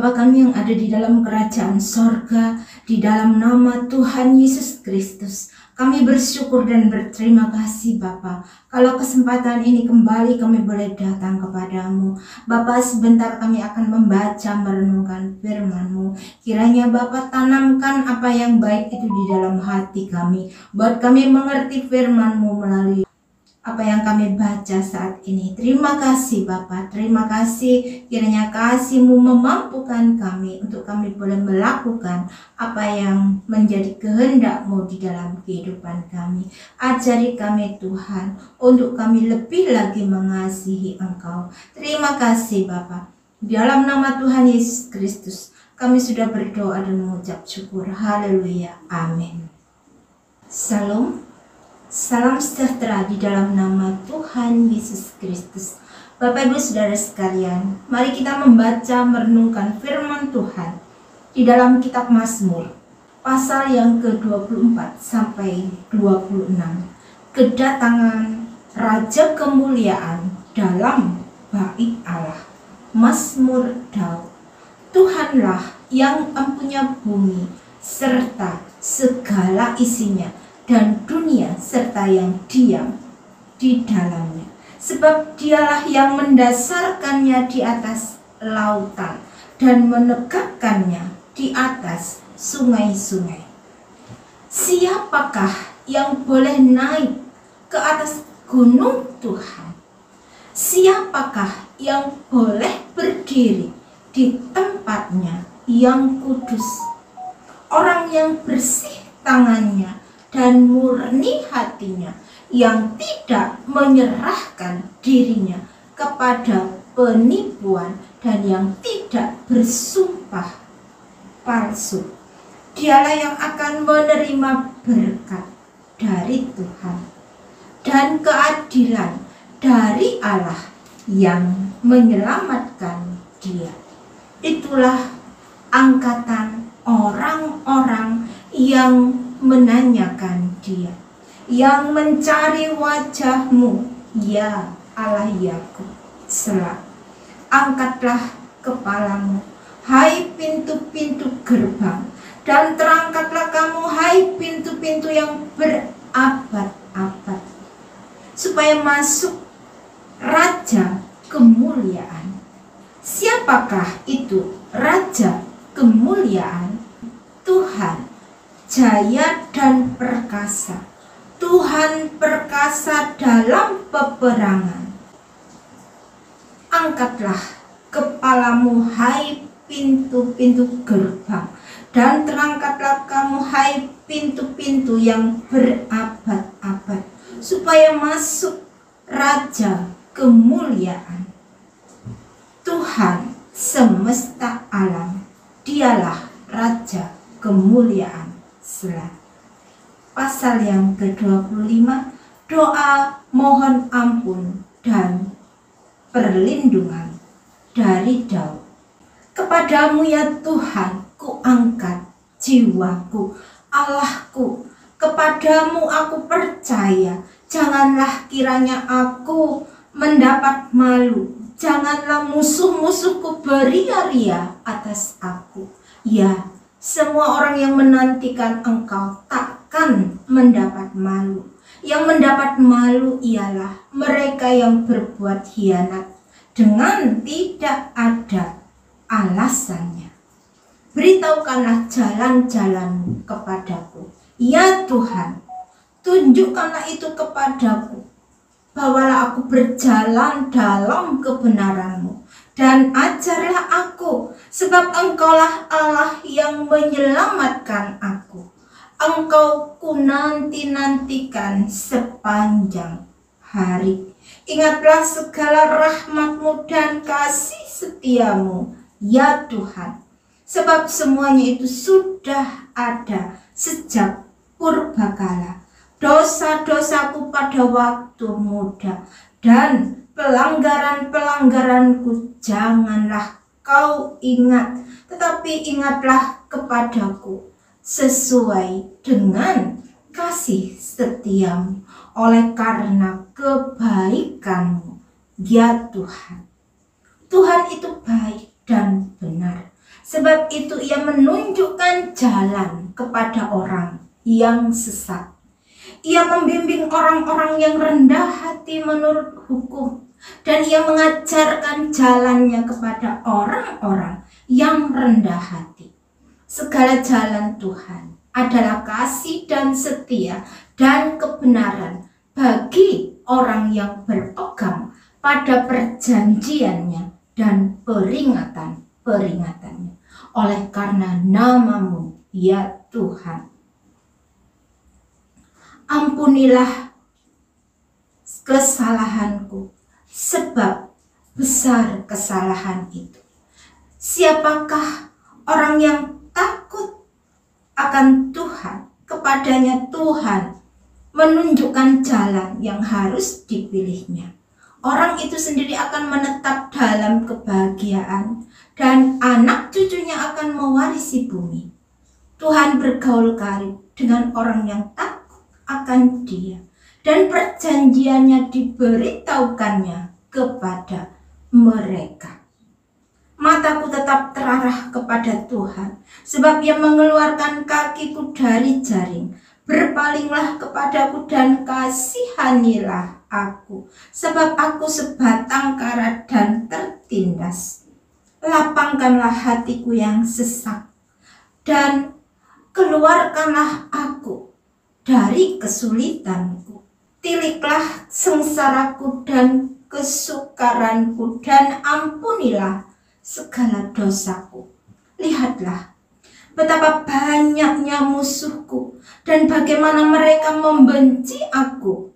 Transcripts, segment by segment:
Bapa kami yang ada di dalam kerajaan sorga, di dalam nama Tuhan Yesus Kristus, kami bersyukur dan berterima kasih Bapa. Kalau kesempatan ini kembali kami boleh datang kepadamu. Bapa, sebentar kami akan membaca merenungkan firman-Mu. Kiranya Bapa tanamkan apa yang baik itu di dalam hati kami, buat kami mengerti firman-Mu melalui apa yang kami baca saat ini. Terima kasih Bapa, terima kasih kiranya kasih-Mu memampukan kami untuk kami boleh melakukan apa yang menjadi kehendak-Mu di dalam kehidupan kami. Ajari kami Tuhan untuk kami lebih lagi mengasihi Engkau. Terima kasih Bapa. Di dalam nama Tuhan Yesus Kristus kami sudah berdoa dan mengucap syukur. Haleluya. Amin. Salam. Salam sejahtera di dalam nama Tuhan Yesus Kristus. Bapak Ibu Saudara sekalian, mari kita membaca merenungkan firman Tuhan di dalam kitab Mazmur pasal yang ke-24 sampai 26. Kedatangan Raja Kemuliaan dalam bait Allah. Mazmur Daud. Tuhanlah yang empunya bumi serta segala isinya, dan dunia serta yang diam di dalamnya. Sebab Dialah yang mendasarkannya di atas lautan dan menegakkannya di atas sungai-sungai. Siapakah yang boleh naik ke atas gunung Tuhan? Siapakah yang boleh berdiri di tempatnya yang kudus? Orang yang bersih tangannya dan murni hatinya, yang tidak menyerahkan dirinya kepada penipuan dan yang tidak bersumpah palsu. Dialah yang akan menerima berkat dari Tuhan dan keadilan dari Allah yang menyelamatkan dia. Itulah angkatan orang-orang yang menanyakan dia, yang mencari wajah-Mu, ya Allah Yakub. Selah. Angkatlah kepalamu, hai pintu-pintu gerbang, dan terangkatlah kamu, hai pintu-pintu yang berabad-abad, supaya masuk Raja Kemuliaan. Siapakah itu Raja Kemuliaan? Tuhan jaya dan perkasa, Tuhan perkasa dalam peperangan. Angkatlah kepalamu, hai pintu-pintu gerbang, dan terangkatlah kamu, hai pintu-pintu yang berabad-abad, supaya masuk Raja Kemuliaan. Tuhan semesta alam, Dialah Raja Kemuliaan. Selah. Pasal yang ke-25, doa mohon ampun dan perlindungan dari Daud. Kepadamu ya Tuhan, ku angkat jiwaku, Allahku, kepadamu aku percaya. Janganlah kiranya aku mendapat malu, janganlah musuh-musuhku beria-ria atas aku. Ya, semua orang yang menantikan Engkau takkan mendapat malu. Yang mendapat malu ialah mereka yang berbuat hianat dengan tidak ada alasannya. Beritahukanlah jalan-jalan-Mu kepadaku, ya Tuhan, tunjukkanlah itu kepadaku. Bawalah aku berjalan dalam kebenaran-Mu, dan ajarlah aku, sebab Engkaulah Allah yang menyelamatkan aku. Engkau ku nanti-nantikan sepanjang hari. Ingatlah segala rahmat-Mu dan kasih setia-Mu, ya Tuhan, sebab semuanya itu sudah ada sejak purbakala. Dosa-dosaku pada waktu muda dan pelanggaran-pelanggaranku janganlah Kau ingat, tetapi ingatlah kepadaku sesuai dengan kasih setia-Mu, oleh karena kebaikan-Mu, ya Tuhan. Tuhan itu baik dan benar, Sebab itu ia menunjukkan jalan kepada orang yang sesat. Ia membimbing orang-orang yang rendah hati menurut hukum, dan ia mengajarkan jalannya kepada orang-orang yang rendah hati. Segala jalan Tuhan adalah kasih dan setia dan kebenaran bagi orang yang berpegang pada perjanjiannya dan peringatan-peringatannya. Oleh karena nama-Mu, ya Tuhan, ampunilah kesalahanku, sebab besar kesalahan itu. Siapakah orang yang takut akan Tuhan? Kepadanya Tuhan menunjukkan jalan yang harus dipilihnya. Orang itu sendiri akan menetap dalam kebahagiaan, dan anak cucunya akan mewarisi bumi. Tuhan bergaul karib dengan orang yang takut akan Dia, dan perjanjiannya diberitahukannya kepada mereka. Mataku tetap terarah kepada Tuhan, sebab Ia mengeluarkan kakiku dari jaring. Berpalinglah kepadaku dan kasihanilah aku, sebab aku sebatang kara dan tertindas. Lapangkanlah hatiku yang sesak, dan keluarkanlah aku dari kesulitanku. Tiliklah sengsaraku dan kesukaranku, dan ampunilah segala dosaku. Lihatlah betapa banyaknya musuhku, dan bagaimana mereka membenci aku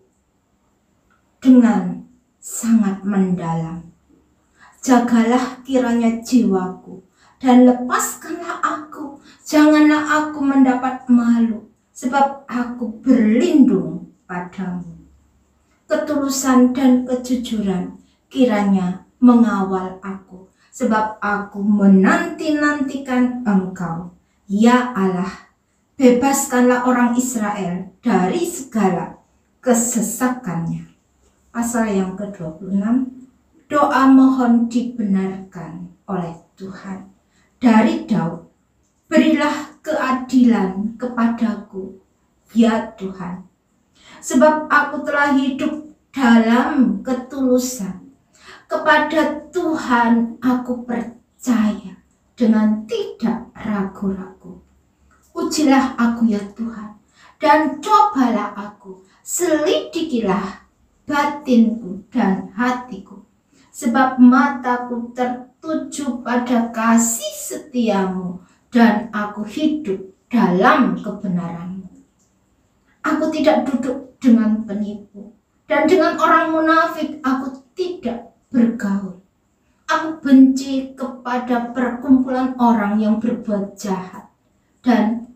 dengan sangat mendalam. Jagalah kiranya jiwaku, dan lepaskanlah aku. Janganlah aku mendapat malu, sebab aku berlindung padamu. Ketulusan dan kejujuran kiranya mengawal aku, sebab aku menanti-nantikan Engkau. Ya Allah, bebaskanlah orang Israel dari segala kesesakannya. Pasal yang ke-26, doa mohon dibenarkan oleh Tuhan. Dari Daud, berilah keadilan kepadaku, ya Tuhan. Sebab aku telah hidup dalam ketulusan. Kepada Tuhan aku percaya dengan tidak ragu-ragu. Ujilah aku ya Tuhan, dan cobalah aku, selidikilah batinku dan hatiku, sebab mataku tertuju pada kasih setiamu, dan aku hidup dalam kebenaranmu. Aku tidak duduk dengan penipu, dan dengan orang munafik aku tidak bergaul. Aku benci kepada perkumpulan orang yang berbuat jahat, dan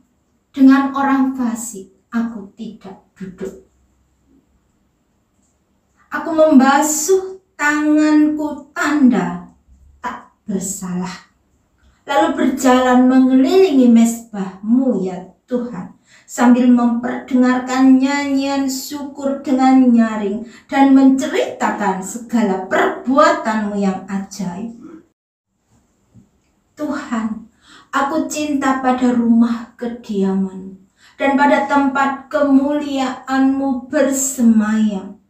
dengan orang fasik aku tidak duduk. Aku membasuh tanganku tanda tak bersalah, lalu berjalan mengelilingi mezbah-Mu ya Tuhan, sambil memperdengarkan nyanyian syukur dengan nyaring dan menceritakan segala perbuatan-Mu yang ajaib. Tuhan, aku cinta pada rumah kediaman-Mu dan pada tempat kemuliaan-Mu bersemayam.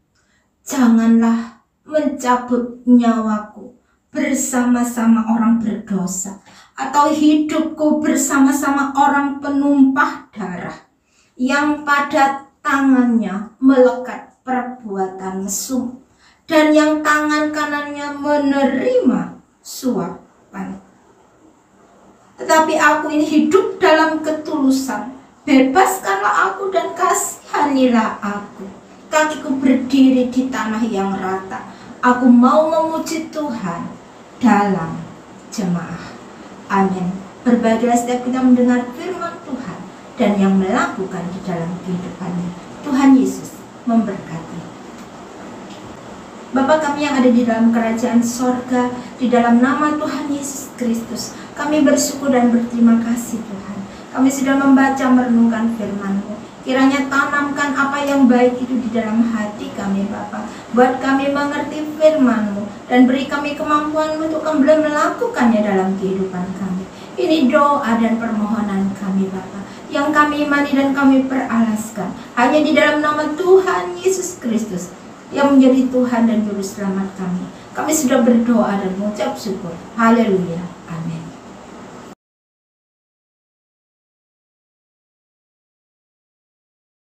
Janganlah mencabut nyawaku bersama-sama orang berdosa, atau hidupku bersama-sama orang penumpah darah, yang pada tangannya melekat perbuatan mesum, dan yang tangan kanannya menerima suapan. Tetapi aku ini hidup dalam ketulusan. Bebaskanlah aku dan kasihanilah aku. Kakiku berdiri di tanah yang rata. Aku mau memuji Tuhan dalam jemaah. Amin. Berbahagialah setiap kita mendengar firman Tuhan dan yang melakukan di dalam kehidupannya. Tuhan Yesus memberkati. Bapa kami yang ada di dalam kerajaan sorga, di dalam nama Tuhan Yesus Kristus, kami bersyukur dan berterima kasih Tuhan. Kami sudah membaca merenungkan firman-Mu. Kiranya tanamkan apa yang baik itu di dalam hati kami Bapa. Buat kami mengerti firman-Mu dan beri kami kemampuan untuk kembali melakukannya dalam kehidupan kami. Ini doa dan permohonan kami Bapa, yang kami imani dan kami peralaskan hanya di dalam nama Tuhan Yesus Kristus yang menjadi Tuhan dan Juru Selamat kami. Kami sudah berdoa dan mengucap syukur. Haleluya. Amin.